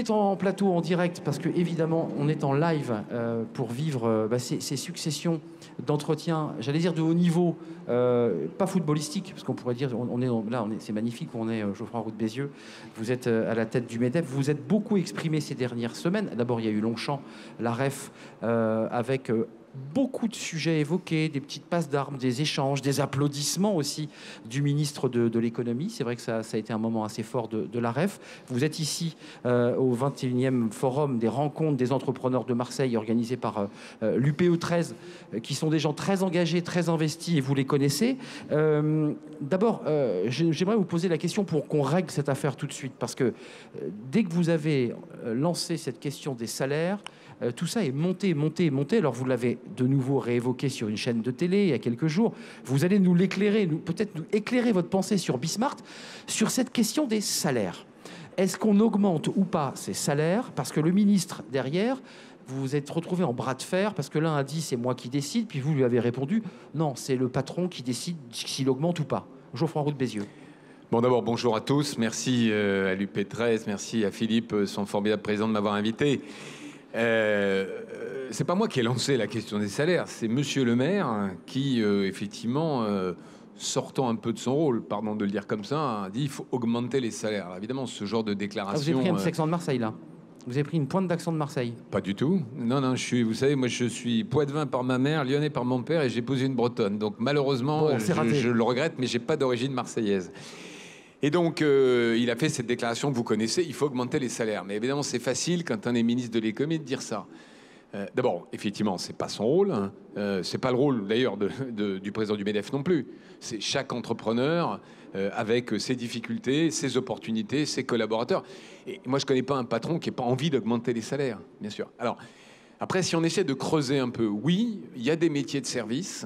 est en plateau, en direct, parce que évidemment, on est en live pour vivre ces successions d'entretiens, j'allais dire de haut niveau, pas footballistique, parce qu'on pourrait dire, c'est magnifique, on est Geoffroy Roux de Bézieux, vous êtes à la tête du MEDEF, vous êtes beaucoup exprimé ces dernières semaines. D'abord, il y a eu Longchamp, la REF, avec beaucoup de sujets évoqués, des petites passes d'armes, des échanges, des applaudissements aussi du ministre de l'économie. C'est vrai que ça a été un moment assez fort de la REF. Vous êtes ici au 21e forum des rencontres des entrepreneurs de Marseille organisé par l'UPE 13, qui sont des gens très engagés, très investis, et vous les connaissez. D'abord, j'aimerais vous poser la question pour qu'on règle cette affaire tout de suite, parce que dès que vous avez lancé cette question des salaires, tout ça est monté. Alors vous l'avez de nouveau réévoqué sur une chaîne de télé il y a quelques jours. Vous allez nous l'éclairer, peut-être nous éclairer votre pensée sur Bismart, sur cette question des salaires. Est-ce qu'on augmente ou pas ces salaires? Parce que le ministre, derrière, vous vous êtes retrouvé en bras de fer, parce que l'un a dit « c'est moi qui décide », puis vous lui avez répondu « non, c'est le patron qui décide s'il augmente ou pas ». Geoffroy Roux de Bézieux. Bon, d'abord, bonjour à tous. Merci à l'UP13, merci à Philippe, son formidable président, de m'avoir invité. C'est pas moi qui ai lancé la question des salaires, c'est Monsieur le maire qui, effectivement, sortant un peu de son rôle, pardon de le dire comme ça, a dit il faut augmenter les salaires. Alors, évidemment, ce genre de déclaration... vous avez pris un petit accent de Marseille, là. Vous avez pris une pointe d'accent de Marseille. Pas du tout. Non, vous savez, moi, je suis poitevin par ma mère, lyonnais par mon père, et j'ai posé une bretonne. Donc, malheureusement, bon, je le regrette, mais j'ai pas d'origine marseillaise. Et donc, il a fait cette déclaration que vous connaissez, il faut augmenter les salaires. Mais évidemment, c'est facile, quand on est ministre de l'économie, de dire ça. D'abord, effectivement, c'est pas son rôle. Hein. C'est pas le rôle, d'ailleurs, du président du MEDEF non plus. C'est chaque entrepreneur, avec ses difficultés, ses opportunités, ses collaborateurs. Et moi, je connais pas un patron qui n'ait pas envie d'augmenter les salaires, bien sûr. Alors, après, si on essaie de creuser un peu, oui, il y a des métiers de service.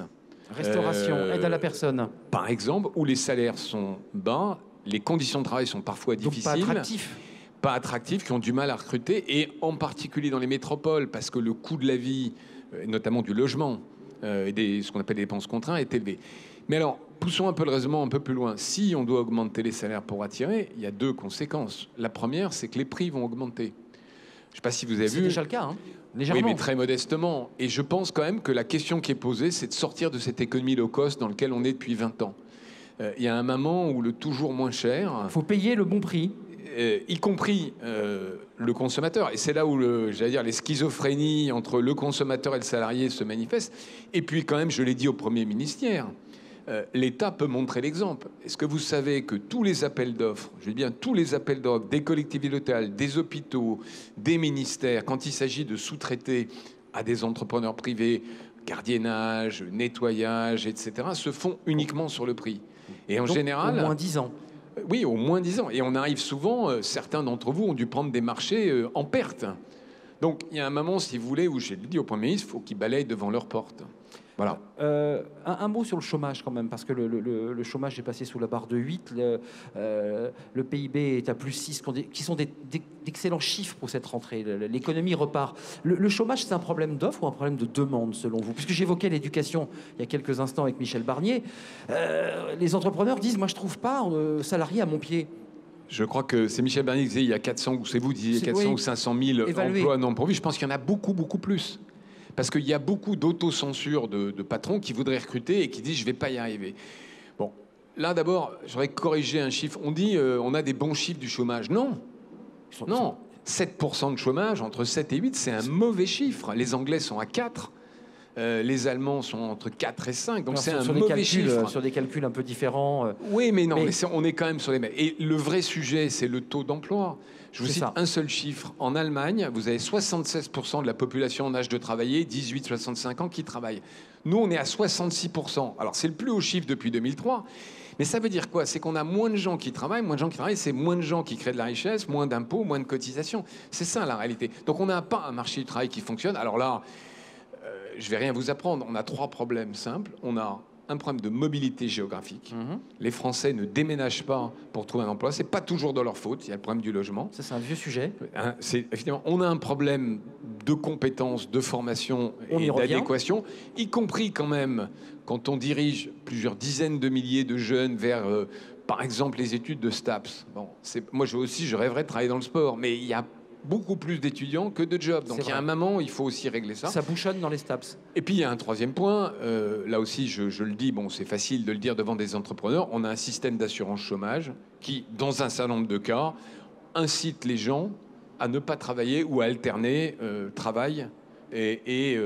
Restauration, aide à la personne. Par exemple, où les salaires sont bas, les conditions de travail sont parfois difficiles. Donc pas attractifs. Pas attractifs, qui ont du mal à recruter, et en particulier dans les métropoles, parce que le coût de la vie, notamment du logement, et ce qu'on appelle les dépenses contraintes, est élevé. Mais alors, poussons un peu le raisonnement un peu plus loin. Si on doit augmenter les salaires pour attirer, il y a deux conséquences. La première, c'est que les prix vont augmenter. Je ne sais pas si vous avez vu... C'est déjà le cas, hein, légèrement. Oui, mais très modestement. Et je pense quand même que la question qui est posée, c'est de sortir de cette économie low cost dans laquelle on est depuis 20 ans. Il y a un moment où le toujours moins cher... Il faut payer le bon prix. Y compris le consommateur. Et c'est là où, j'allais dire, les schizophrénies entre le consommateur et le salarié se manifestent. Et puis, quand même, je l'ai dit au Premier ministre hier, l'État peut montrer l'exemple. Est-ce que vous savez que tous les appels d'offres, je dis bien tous les appels d'offres des collectivités locales, des hôpitaux, des ministères, quand il s'agit de sous-traiter à des entrepreneurs privés, gardiennage, nettoyage, etc., se font uniquement sur le prix? Et en général... Au moins 10 ans. Oui, au moins 10 ans. Et on arrive souvent, certains d'entre vous ont dû prendre des marchés en perte. Donc il y a un moment, si vous voulez, où j'ai dit au Premier ministre, il faut qu'ils balayent devant leur porte. Voilà. Un mot sur le chômage quand même, parce que le chômage est passé sous la barre de 8, le PIB est à plus 6, qui sont d'excellents chiffres pour cette rentrée. L'économie repart. Le chômage, c'est un problème d'offre ou un problème de demande, selon vous? Puisque j'évoquais l'éducation il y a quelques instants avec Michel Barnier, les entrepreneurs disent « moi je ne trouve pas salarié à mon pied ». Je crois que c'est Michel Barnier qui disait il y a 400, ou c'est vous disiez 400 ou 500 000 emplois non pourvus. Je pense qu'il y en a beaucoup, beaucoup plus. Parce qu'il y a beaucoup d'autocensure de patrons qui voudraient recruter et qui disent « je ne vais pas y arriver ». Bon, là d'abord, j'aurais corrigé un chiffre. On dit on a des bons chiffres du chômage. Non, non. 7% de chômage, entre 7 et 8, c'est un mauvais chiffre. Les Anglais sont à 4. Les Allemands sont entre 4 et 5, donc c'est un mauvais chiffre. Sur des calculs un peu différents. Oui, mais non, mais on est quand même sur les mêmes. Et le vrai sujet, c'est le taux d'emploi. Je vous cite un seul chiffre. En Allemagne, vous avez 76% de la population en âge de travailler, 18-65 ans, qui travaille. Nous, on est à 66%. Alors, c'est le plus haut chiffre depuis 2003. Mais ça veut dire quoi? C'est qu'on a moins de gens qui travaillent, c'est moins de gens qui créent de la richesse, moins d'impôts, moins de cotisations. C'est ça, la réalité. Donc, on n'a pas un marché du travail qui fonctionne. Alors là... je ne vais rien vous apprendre. On a 3 problèmes simples. On a un problème de mobilité géographique. Les Français ne déménagent pas pour trouver un emploi. Ce n'est pas toujours de leur faute. Il y a le problème du logement. Ça, c'est un vieux sujet. Évidemment, on a un problème de compétences, de formation et d'adéquation, y compris quand même quand on dirige plusieurs dizaines de milliers de jeunes vers, par exemple, les études de STAPS. Bon, moi aussi, je rêverais de travailler dans le sport, mais il y a beaucoup plus d'étudiants que de jobs. Donc il y a un moment où il faut aussi régler ça. Ça bouchonne dans les STAPS. Et puis il y a un troisième point, là aussi je le dis, bon c'est facile de le dire devant des entrepreneurs, on a un système d'assurance chômage qui, dans un certain nombre de cas, incite les gens à ne pas travailler ou à alterner travail et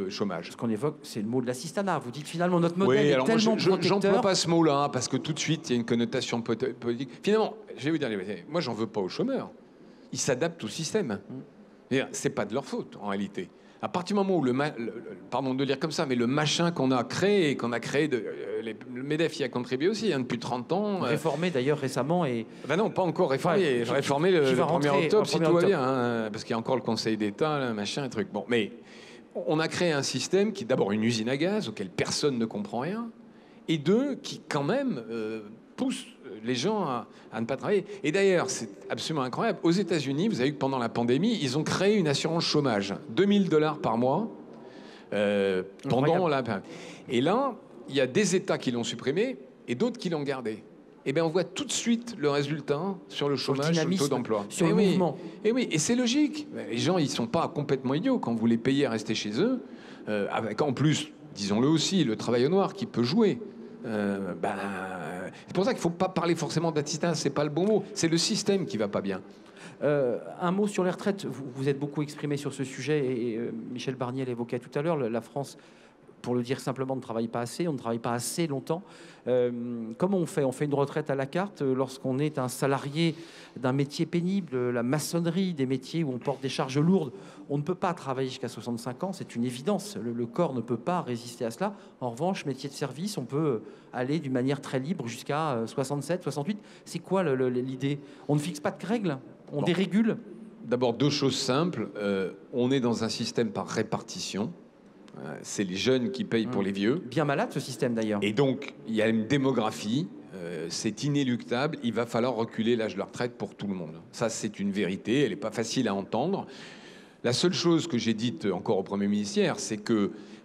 chômage. Ce qu'on évoque, c'est le mot de l'assistanat. Vous dites finalement notre modèle est tellement protecteur. J'emploie pas ce mot-là parce que tout de suite il y a une connotation politique. Finalement, je vais vous dire, moi j'en veux pas aux chômeurs. Ils s'adaptent au système. C'est pas de leur faute en réalité. À partir du moment où pardon de dire comme ça, mais le machin qu'on a créé, le MEDEF y a contribué aussi depuis 30 ans. Réformé d'ailleurs récemment et. Ben non, pas encore réformé. Ouais, réformé le 1er octobre si tout va bien, hein, parce qu'il y a encore le Conseil d'État, là, machin, et truc. Bon, mais on a créé un système qui est d'abord une usine à gaz auquel personne ne comprend rien, et deux qui quand même pousse les gens à ne pas travailler. Et d'ailleurs, c'est absolument incroyable. Aux États-Unis, vous avez vu que pendant la pandémie, ils ont créé une assurance chômage, $2000 par mois pendant la. Et là, il y a des États qui l'ont supprimé et d'autres qui l'ont gardé. Et bien, on voit tout de suite le résultat sur le chômage, sur le taux d'emploi. Sur le mouvement. Et oui, et c'est logique. Les gens, ils sont pas complètement idiots quand vous les payez à rester chez eux. Avec en plus, disons-le aussi, le travail au noir qui peut jouer. C'est pour ça qu'il ne faut pas parler forcément d'assistanat, c'est pas le bon mot. C'est le système qui va pas bien. Un mot sur les retraites. Vous êtes beaucoup exprimé sur ce sujet et Michel Barnier l'évoquait tout à l'heure. La France, pour le dire simplement, ne travaille pas assez. On ne travaille pas assez longtemps. Comment on fait? On fait une retraite à la carte lorsqu'on est un salarié d'un métier pénible, la maçonnerie, des métiers où on porte des charges lourdes. On ne peut pas travailler jusqu'à 65 ans, c'est une évidence. Le corps ne peut pas résister à cela. En revanche, métier de service, on peut aller d'une manière très libre jusqu'à 67, 68. C'est quoi l'idée? On ne fixe pas de règles, on dérégule. D'abord, deux choses simples. On est dans un système par répartition. C'est les jeunes qui payent pour les vieux. Bien malade ce système d'ailleurs. Et donc, il y a une démographie, c'est inéluctable, il va falloir reculer l'âge de la retraite pour tout le monde. Ça, c'est une vérité, elle n'est pas facile à entendre. La seule chose que j'ai dite encore au Premier ministre hier, c'est qu'on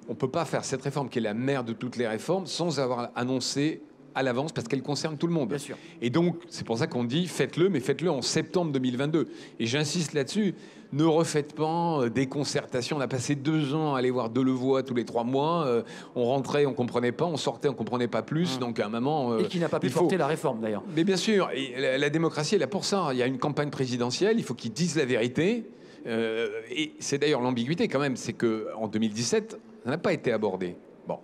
ne peut pas faire cette réforme qui est la mère de toutes les réformes sans avoir annoncé à l'avance parce qu'elle concerne tout le monde. Bien sûr. Et donc, c'est pour ça qu'on dit faites-le, mais faites-le en septembre 2022. Et j'insiste là-dessus, ne refaites pas des concertations. On a passé 2 ans à aller voir Delevoye tous les 3 mois. On rentrait, on ne comprenait pas. On sortait, on ne comprenait pas plus. Donc, à un moment... et qui n'a pas pu porter la réforme, d'ailleurs. Mais bien sûr, et la démocratie est là pour ça. Il y a une campagne présidentielle, il faut qu'ils disent la vérité. Et c'est d'ailleurs l'ambiguïté, quand même. C'est qu'en 2017, ça n'a pas été abordé. Bon.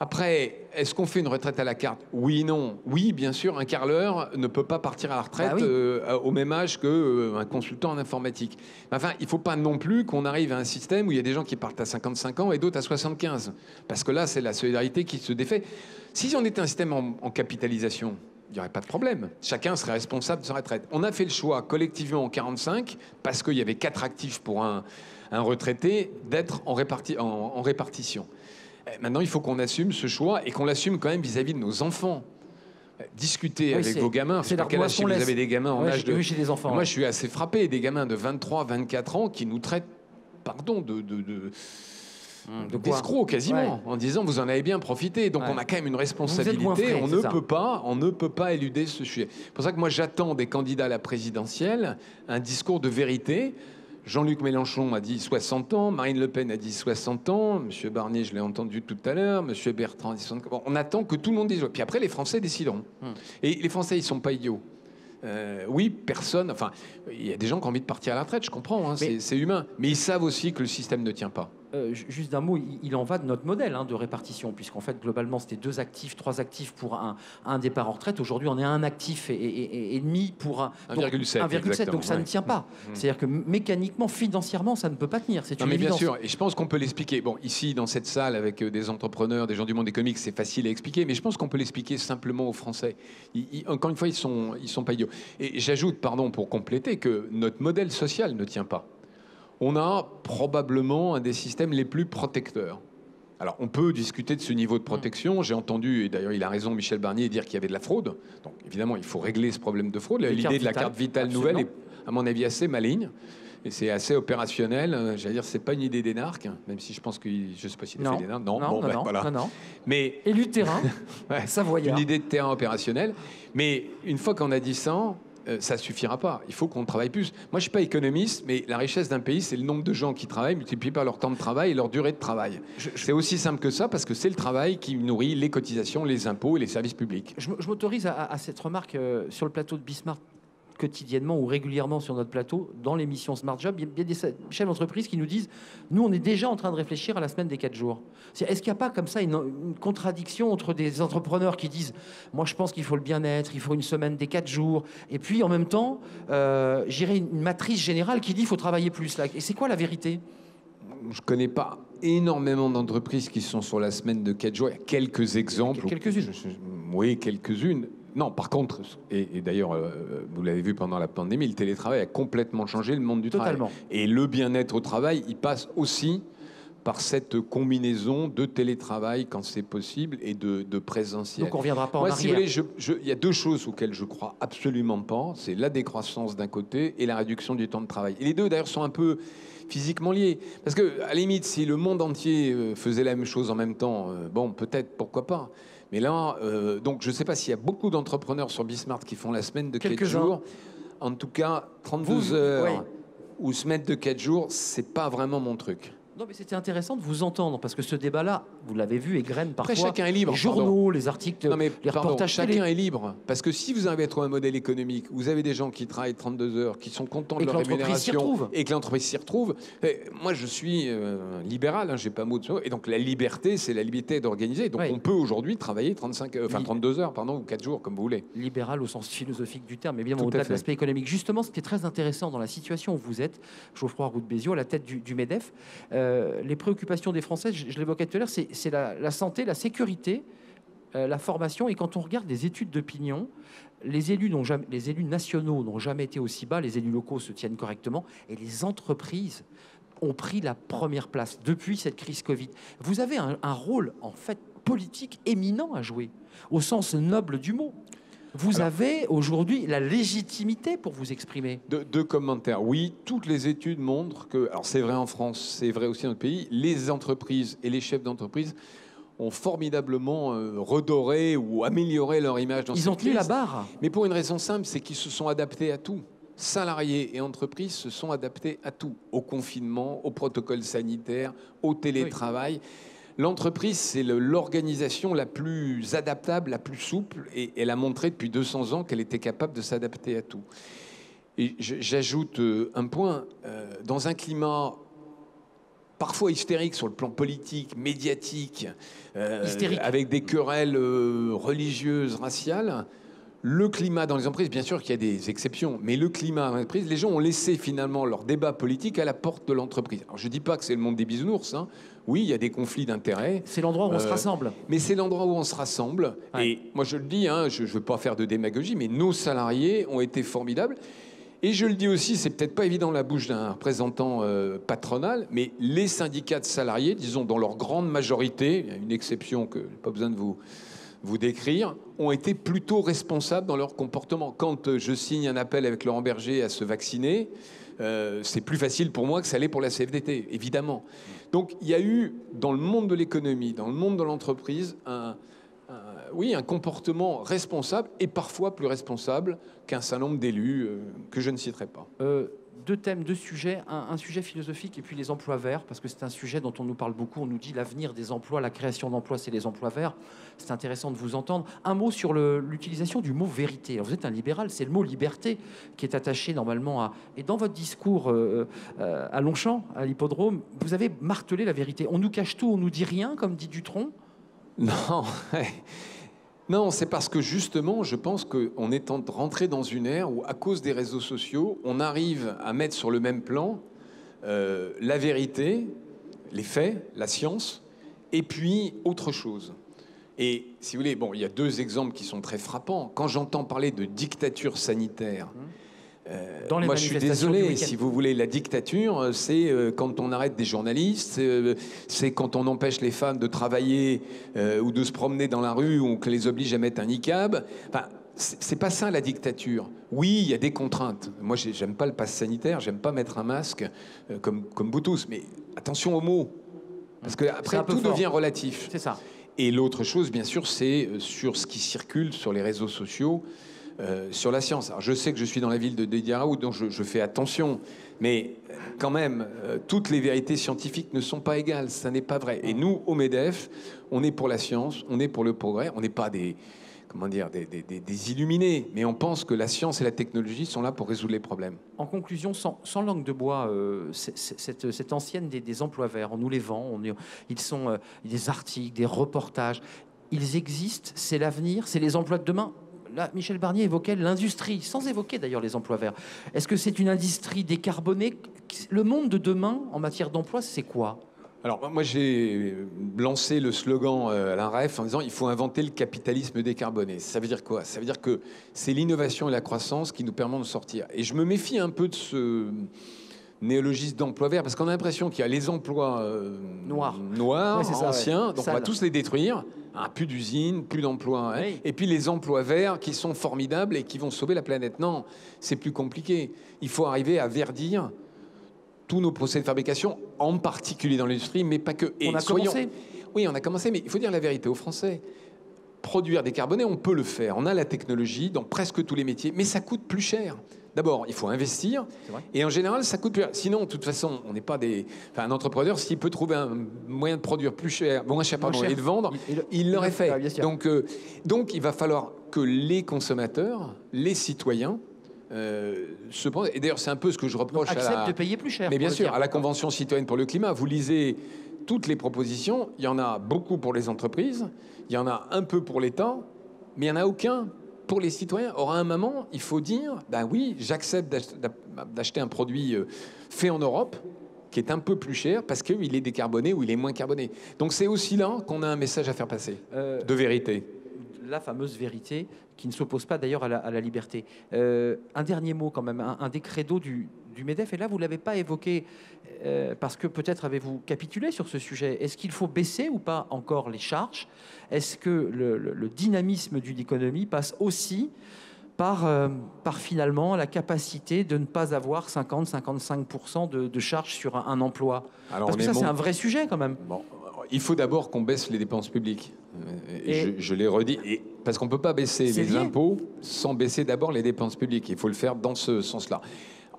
Après, est-ce qu'on fait une retraite à la carte? Oui, non. Oui, bien sûr, un carreleur ne peut pas partir à la retraite au même âge qu'un consultant en informatique. Enfin, il ne faut pas non plus qu'on arrive à un système où il y a des gens qui partent à 55 ans et d'autres à 75. Parce que là, c'est la solidarité qui se défait. Si on était un système en capitalisation, il n'y aurait pas de problème. Chacun serait responsable de sa retraite. On a fait le choix collectivement en 45, parce qu'il y avait 4 actifs pour un retraité, d'être en répartition. Maintenant, il faut qu'on assume ce choix et qu'on l'assume quand même vis-à-vis de nos enfants. Discuter avec vos gamins. C'est quel âge si vous avez des gamins en âge de... J'ai des enfants. Moi, je suis assez frappé. Des gamins de 23, 24 ans qui nous traitent, pardon, d'escrocs quasiment, en disant vous en avez bien profité. Donc on a quand même une responsabilité. On ne peut pas éluder ce sujet. C'est pour ça que moi, j'attends des candidats à la présidentielle un discours de vérité. Jean-Luc Mélenchon a dit 60 ans, Marine Le Pen a dit 60 ans, M. Barnier, je l'ai entendu tout à l'heure, M. Bertrand a dit 60 ans. Bon, on attend que tout le monde dise. Puis après, les Français décideront. Et les Français, ils ne sont pas idiots. Oui, personne... Enfin, il y a des gens qui ont envie de partir à la retraite, je comprends, hein, c'est humain. Mais ils savent aussi que le système ne tient pas. Juste d'un mot, il en va de notre modèle de répartition, puisqu'en fait, globalement, c'était 2 actifs, 3 actifs pour un départ en retraite. Aujourd'hui, on est à 1 actif et demi pour 1,7. Donc ça ne tient pas. C'est-à-dire que mécaniquement, financièrement, ça ne peut pas tenir. C'est une évidence. Bien sûr, et je pense qu'on peut l'expliquer. Bon, ici, dans cette salle, avec des entrepreneurs, des gens du monde économique, c'est facile à expliquer, mais je pense qu'on peut l'expliquer simplement aux Français. Encore une fois, ils sont pas idiots. Et j'ajoute, pardon, pour compléter, que notre modèle social ne tient pas. On a probablement un des systèmes les plus protecteurs. Alors, on peut discuter de ce niveau de protection. J'ai entendu, et d'ailleurs il a raison, Michel Barnier, dire qu'il y avait de la fraude. Donc, évidemment, il faut régler ce problème de fraude. L'idée de la carte vitale nouvelle est, à mon avis, assez maligne. Et c'est assez opérationnel. J'allais dire, c'est pas une idée d'énarque, même si je pense que... Je sais pas s'il a fait d'énarque. Non. Mais... Élu de terrain, savoyard. Une idée de terrain opérationnel. Mais une fois qu'on a dit ça... ça ne suffira pas. Il faut qu'on travaille plus. Moi, je ne suis pas économiste, mais la richesse d'un pays, c'est le nombre de gens qui travaillent multiplié par leur temps de travail et leur durée de travail. C'est aussi simple que ça, parce que c'est le travail qui nourrit les cotisations, les impôts et les services publics. Je m'autorise à cette remarque sur le plateau de Bismarck quotidiennement ou régulièrement sur notre plateau, dans l'émission Smart Job, il y a des chefs d'entreprise qui nous disent « Nous, on est déjà en train de réfléchir à la semaine des 4 jours ». Est-ce qu'il n'y a pas comme ça une contradiction entre des entrepreneurs qui disent « Moi, je pense qu'il faut le bien-être, il faut une semaine des 4 jours », et puis en même temps, j'irai une matrice générale qui dit « Il faut travailler plus ». Là. Et c'est quoi la vérité ? Je ne connais pas énormément d'entreprises qui sont sur la semaine de 4 jours. Il y a quelques exemples. Quelques-unes. Oui, quelques-unes. Non, par contre, et d'ailleurs, vous l'avez vu pendant la pandémie, le télétravail a complètement changé le monde du travail. Et le bien-être au travail, il passe aussi par cette combinaison de télétravail quand c'est possible et de présentiel. Donc on ne reviendra pas en arrière. Si vous voulez, il y a 2 choses auxquelles je crois absolument pas. C'est la décroissance d'un côté et la réduction du temps de travail. Et les deux, d'ailleurs, sont un peu physiquement liés. Parce que, à la limite, si le monde entier faisait la même chose en même temps, bon, peut-être, pourquoi pas. Mais là, donc je ne sais pas s'il y a beaucoup d'entrepreneurs sur Bismarck qui font la semaine de 4 jours. En tout cas, 32 heures ou semaine de 4 jours, c'est pas vraiment mon truc. Non, mais c'était intéressant de vous entendre, parce que ce débat-là, vous l'avez vu, égraine parfois. Après, chacun est libre. Les journaux, les articles, les reportages télé. Chacun est libre. Parce que si vous arrivez à trouver un modèle économique, vous avez des gens qui travaillent 32 heures, qui sont contents de leur rémunération, et que l'entreprise s'y retrouve. Moi, je suis libéral, j'ai pas mot de ça. Et donc, la liberté, c'est la liberté d'organiser. Donc, on peut aujourd'hui travailler 32 heures, ou 4 jours, comme vous voulez. Libéral au sens philosophique du terme, mais bien au-delà de l'aspect économique. Justement, c'était très intéressant dans la situation où vous êtes, Geoffroy Roux de Béziaux, à la tête du MEDEF. Les préoccupations des Français, je l'évoquais tout à l'heure, c'est la santé, la sécurité, la formation. Et quand on regarde des études d'opinion, les élus nationaux n'ont jamais été aussi bas, les élus locaux se tiennent correctement, et les entreprises ont pris la première place depuis cette crise Covid. Vous avez un rôle, en fait, politique éminent à jouer, au sens noble du mot. Vous avez aujourd'hui la légitimité pour vous exprimer. Deux commentaires. Oui, toutes les études montrent que, alors c'est vrai en France, c'est vrai aussi dans notre pays, les entreprises et les chefs d'entreprise ont formidablement redoré ou amélioré leur image dans cette crise. Ils ont tenu la barre. Mais pour une raison simple, c'est qu'ils se sont adaptés à tout. Salariés et entreprises se sont adaptés à tout. Au confinement, au protocole sanitaire, au télétravail. Oui. L'entreprise, c'est l'organisation la plus adaptable, la plus souple, et elle a montré depuis 200 ans qu'elle était capable de s'adapter à tout. Et j'ajoute un point, dans un climat parfois hystérique sur le plan politique, médiatique, avec des querelles religieuses, raciales, le climat dans les entreprises, bien sûr qu'il y a des exceptions, mais le climat dans les entreprises, les gens ont laissé finalement leur débat politique à la porte de l'entreprise. Alors je ne dis pas que c'est le monde des bisounours, hein. Oui, il y a des conflits d'intérêts. C'est l'endroit où on se rassemble. Mais c'est l'endroit où on se rassemble. Ouais. Et moi je le dis, hein, je ne veux pas faire de démagogie, mais nos salariés ont été formidables. Et je le dis aussi, c'est peut-être pas évident la bouche d'un représentant patronal, mais les syndicats de salariés, disons dans leur grande majorité, il y a une exception que je n'ai pas besoin de vous décrire, ont été plutôt responsables dans leur comportement. Quand je signe un appel avec Laurent Berger à se vacciner, c'est plus facile pour moi que ça l'est pour la CFDT, évidemment. Donc il y a eu, dans le monde de l'économie, dans le monde de l'entreprise, un comportement responsable et parfois plus responsable qu'un certain nombre d'élus que je ne citerai pas. Deux thèmes, deux sujets, un sujet philosophique et puis les emplois verts, parce que c'est un sujet dont on nous parle beaucoup. On nous dit l'avenir des emplois, la création d'emplois, c'est les emplois verts. C'est intéressant de vous entendre. Un mot sur l'utilisation du mot vérité. Alors vous êtes un libéral, c'est le mot liberté qui est attaché normalement à... Et dans votre discours à Longchamp, à l'hippodrome, vous avez martelé la vérité. On nous cache tout, on nous dit rien, comme dit Dutronc. Non, non, c'est parce que justement, je pense qu'on est rentré dans une ère où, à cause des réseaux sociaux, on arrive à mettre sur le même plan la vérité, les faits, la science, et puis autre chose. Et si vous voulez, bon, il y a 2 exemples qui sont très frappants. Quand j'entends parler de dictature sanitaire, moi, je suis désolé, si vous voulez, la dictature, c'est quand on arrête des journalistes, c'est quand on empêche les femmes de travailler ou de se promener dans la rue ou qu'on les oblige à mettre un niqab. Enfin, c'est pas ça, la dictature. Oui, il y a des contraintes. Moi, j'aime pas le pass sanitaire, j'aime pas mettre un masque, comme vous tous. Mais attention aux mots, parce qu'après, tout devient relatif. C'est ça. Et l'autre chose, bien sûr, c'est sur ce qui circule sur les réseaux sociaux, sur la science. Alors, je sais que je suis dans la ville de Didier Raoult, donc je fais attention, mais quand même, toutes les vérités scientifiques ne sont pas égales, ça n'est pas vrai. Et nous, au MEDEF, on est pour la science, on est pour le progrès, on n'est pas des illuminés, mais on pense que la science et la technologie sont là pour résoudre les problèmes. En conclusion, sans langue de bois, cette ancienne des emplois verts, on nous les vend, ils sont des articles, des reportages, ils existent, c'est l'avenir, c'est les emplois de demain. Là, Michel Barnier évoquait l'industrie, sans évoquer d'ailleurs les emplois verts. Est-ce que c'est une industrie décarbonée? Le monde de demain, en matière d'emploi, c'est quoi? Alors, moi, j'ai lancé le slogan à l'INREF en disant il faut inventer le capitalisme décarboné. Ça veut dire quoi? Ça veut dire que c'est l'innovation et la croissance qui nous permettent de sortir. Et je me méfie un peu de ce néologisme d'emploi vert, parce qu'on a l'impression qu'il y a les emplois noirs, ouais, anciens, ouais. donc on va tous les détruire. Plus d'usines, plus d'emplois. Hein. Oui. Et puis les emplois verts qui sont formidables et qui vont sauver la planète. Non, c'est plus compliqué. Il faut arriver à verdir tous nos procédés de fabrication, en particulier dans l'industrie, mais pas que. Et on a commencé. Oui, on a commencé, mais il faut dire la vérité aux Français. Produire décarboné, on peut le faire. On a la technologie dans presque tous les métiers, mais ça coûte plus cher. D'abord, il faut investir, et en général, ça coûte plus cher. Sinon, de toute façon, on n'est pas des... Enfin, un entrepreneur, s'il peut trouver un moyen de produire moins cher et de vendre, il l'aurait fait. Donc, il va falloir que les consommateurs, les citoyens, se pensent... Et d'ailleurs, c'est un peu ce que je reproche acceptent de payer plus cher. Mais bien sûr, à la Convention citoyenne pour le climat, vous lisez toutes les propositions, il y en a beaucoup pour les entreprises, il y en a un peu pour l'État, mais il n'y en a aucun pour les citoyens. Or, à un moment, il faut dire, ben oui, j'accepte d'acheter un produit fait en Europe, qui est un peu plus cher, parce qu'il est décarboné ou il est moins carboné. Donc c'est aussi là qu'on a un message à faire passer, de vérité. La fameuse vérité, qui ne s'oppose pas d'ailleurs à la liberté. Un dernier mot quand même, un des credos du MEDEF, et là vous ne l'avez pas évoqué, parce que peut-être avez-vous capitulé sur ce sujet. Est-ce qu'il faut baisser ou pas encore les charges? Est-ce que le dynamisme d'une économie passe aussi par finalement la capacité de ne pas avoir 50-55% de charges sur un emploi? Parce que ça, c'est un vrai sujet quand même. Bon, il faut d'abord qu'on baisse les dépenses publiques. Je l'ai redit, parce qu'on ne peut pas baisser les impôts sans baisser d'abord les dépenses publiques. Il faut le faire dans ce sens-là.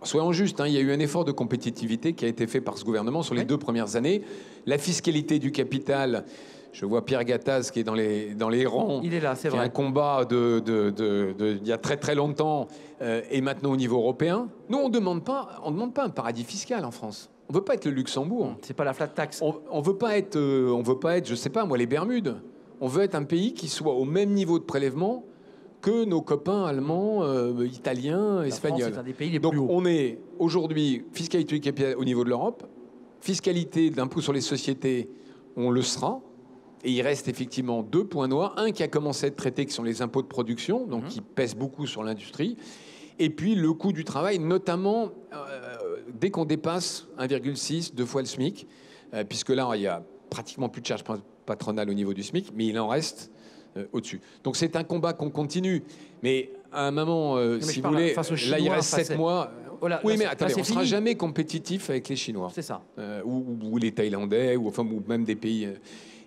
Soyons justes, hein, il y a eu un effort de compétitivité qui a été fait par ce gouvernement sur les 2 premières années. La fiscalité du capital, je vois Pierre Gattaz qui est dans les rangs. Il est là, c'est vrai. Un combat il y a très très longtemps et maintenant au niveau européen. Nous, on ne demande pas un paradis fiscal en France. On ne veut pas être le Luxembourg. C'est pas la flat tax. On veut pas être, je sais pas moi, les Bermudes. On veut être un pays qui soit au même niveau de prélèvement que nos copains allemands, italiens, espagnols. France est un des pays les Donc plus hauts. on est aujourd'hui fiscalité du capital au niveau de l'Europe, fiscalité d'impôt sur les sociétés, on le sera. Et il reste effectivement 2 points noirs. Un qui a commencé à être traité, qui sont les impôts de production, donc qui pèsent beaucoup sur l'industrie. Et puis le coût du travail, notamment dès qu'on dépasse 1,6, 2 fois le SMIC, puisque là, il y a pratiquement plus de charges patronales au niveau du SMIC, mais il en reste au-dessus. Donc c'est un combat qu'on continue. Mais à un moment, si vous voulez, là, il reste 7 mois. Voilà, oui, mais attendez, on ne sera jamais compétitif avec les Chinois. C'est ça. Ou les Thaïlandais, ou même des pays...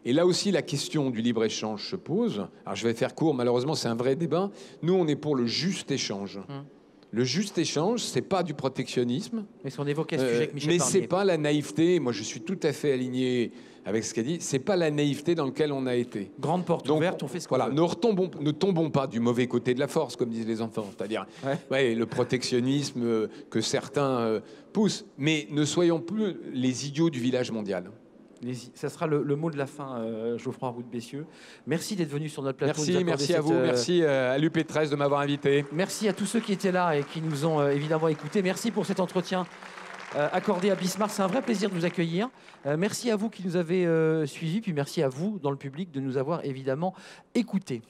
Et là aussi, la question du libre-échange se pose. Alors, je vais faire court, malheureusement, c'est un vrai débat. Nous, on est pour le juste échange. Le juste échange, c'est pas du protectionnisme. Mais si on évoquait ce sujet avec Michel mais Barnier. c'est pas la naïveté. Moi, je suis tout à fait aligné avec ce qu'a dit. C'est pas la naïveté dans laquelle on a été. Grande porte ouverte, on fait ce qu'on veut. Ne tombons pas du mauvais côté de la force, comme disent les enfants. C'est-à-dire le protectionnisme que certains poussent. Mais ne soyons plus les idiots du village mondial. Ça sera le mot de la fin, Geoffroy Roux de Bessieux. Merci d'être venu sur notre plateau. Merci à vous. Merci à l'UP13 de m'avoir invité. Merci à tous ceux qui étaient là et qui nous ont évidemment écoutés. Merci pour cet entretien accordé à Bismarck. C'est un vrai plaisir de vous accueillir. Merci à vous qui nous avez suivis. Puis merci à vous, dans le public, de nous avoir évidemment écoutés.